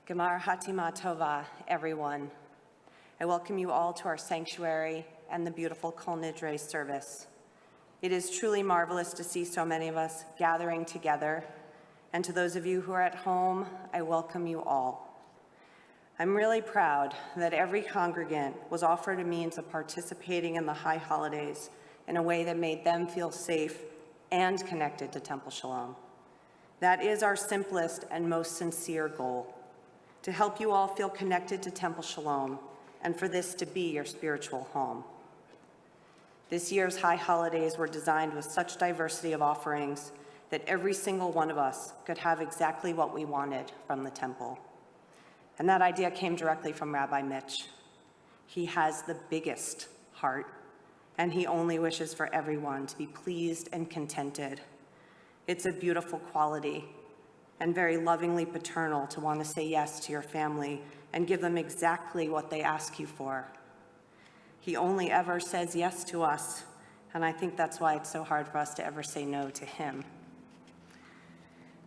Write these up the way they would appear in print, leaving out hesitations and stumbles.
Gemar Hatima Tova, everyone. I welcome you all to our sanctuary and the beautiful Kol Nidre service. It is truly marvelous to see so many of us gathering together, and to those of you who are at home, I welcome you all. I'm really proud that every congregant was offered a means of participating in the high holidays in a way that made them feel safe and connected to Temple Sholom. That is our simplest and most sincere goal, to help you all feel connected to Temple Sholom and for this to be your spiritual home. This year's high holidays were designed with such diversity of offerings that every single one of us could have exactly what we wanted from the temple. And that idea came directly from Rabbi Mitch. He has the biggest heart, and he only wishes for everyone to be pleased and contented. It's a beautiful quality and very lovingly paternal to want to say yes to your family and give them exactly what they ask you for. He only ever says yes to us, and I think that's why it's so hard for us to ever say no to him.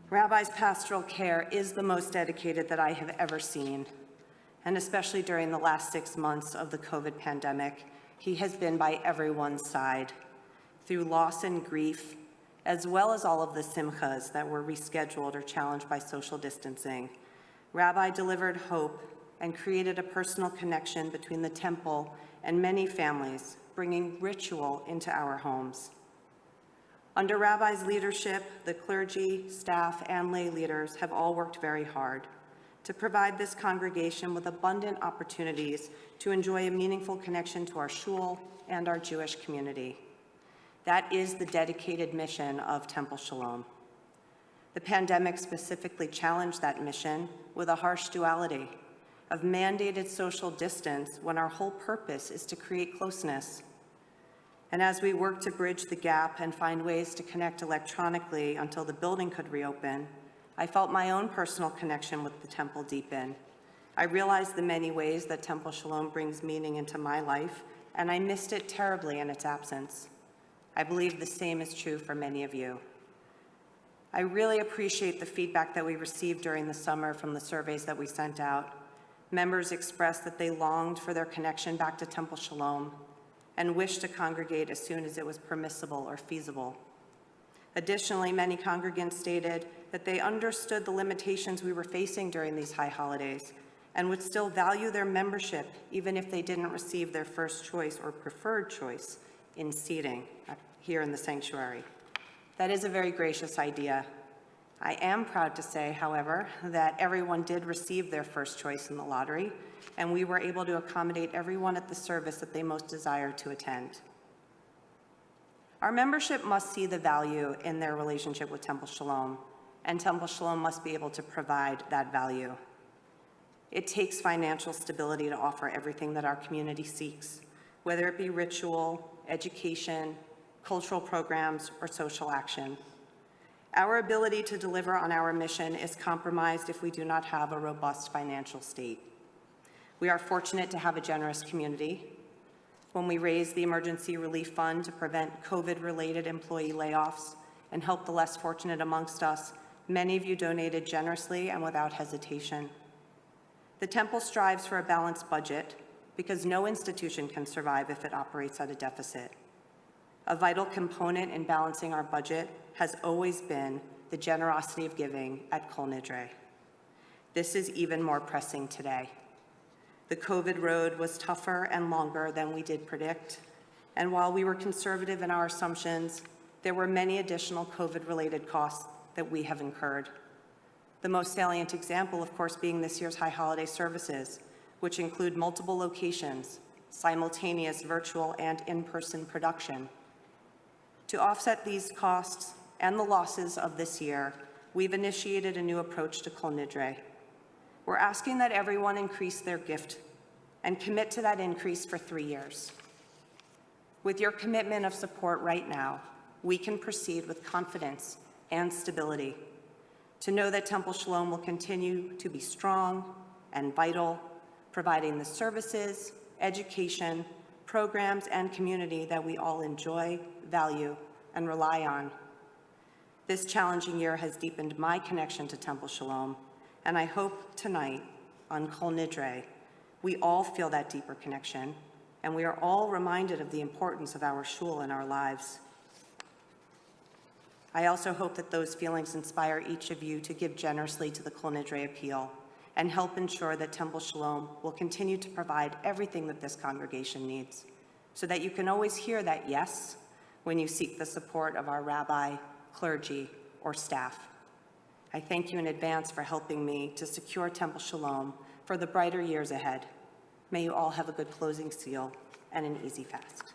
Rabbi's pastoral care is the most dedicated that I have ever seen, and especially during the last 6 months of the COVID pandemic, he has been by everyone's side through loss and grief, as well as all of the simchas that were rescheduled or challenged by social distancing. Rabbi delivered hope and created a personal connection between the temple and many families, bringing ritual into our homes. Under Rabbi's leadership, the clergy, staff, and lay leaders have all worked very hard to provide this congregation with abundant opportunities to enjoy a meaningful connection to our shul and our Jewish community. That is the dedicated mission of Temple Sholom. The pandemic specifically challenged that mission with a harsh duality of mandated social distance when our whole purpose is to create closeness. And as we work to bridge the gap and find ways to connect electronically until the building could reopen, I felt my own personal connection with the temple deepen. I realized the many ways that Temple Sholom brings meaning into my life, and I missed it terribly in its absence. I believe the same is true for many of you. I really appreciate the feedback that we received during the summer from the surveys that we sent out. Members expressed that they longed for their connection back to Temple Sholom and wished to congregate as soon as it was permissible or feasible. Additionally, many congregants stated that they understood the limitations we were facing during these high holidays and would still value their membership even if they didn't receive their first choice or preferred choice in seating here in the sanctuary. That is a very gracious idea. I am proud to say, however, that everyone did receive their first choice in the lottery, and we were able to accommodate everyone at the service that they most desired to attend. Our membership must see the value in their relationship with Temple Sholom, and Temple Sholom must be able to provide that value. It takes financial stability to offer everything that our community seeks, whether it be ritual, education, cultural programs, or social action. Our ability to deliver on our mission is compromised if we do not have a robust financial state. We are fortunate to have a generous community. When we raised the Emergency Relief Fund to prevent COVID-related employee layoffs and help the less fortunate amongst us, many of you donated generously and without hesitation. The temple strives for a balanced budget because no institution can survive if it operates at a deficit. A vital component in balancing our budget has always been the generosity of giving at Kol Nidre. This is even more pressing today. The COVID road was tougher and longer than we did predict, and while we were conservative in our assumptions, there were many additional COVID-related costs that we have incurred. The most salient example, of course, being this year's high holiday services, which include multiple locations, simultaneous virtual and in-person production. To offset these costs and the losses of this year, we've initiated a new approach to Kol Nidre. We're asking that everyone increase their gift and commit to that increase for 3 years. With your commitment of support right now, we can proceed with confidence and stability to know that Temple Sholom will continue to be strong and vital, providing the services, education, programs, and community that we all enjoy, value, and rely on. This challenging year has deepened my connection to Temple Sholom, And I hope tonight on Kol Nidre, we all feel that deeper connection, and we are all reminded of the importance of our shul in our lives. I also hope that those feelings inspire each of you to give generously to the Kol Nidre appeal and help ensure that Temple Sholom will continue to provide everything that this congregation needs, so that you can always hear that yes when you seek the support of our rabbi, clergy, or staff. I thank you in advance for helping me to secure Temple Sholom for the brighter years ahead. May you all have a good closing seal and an easy fast.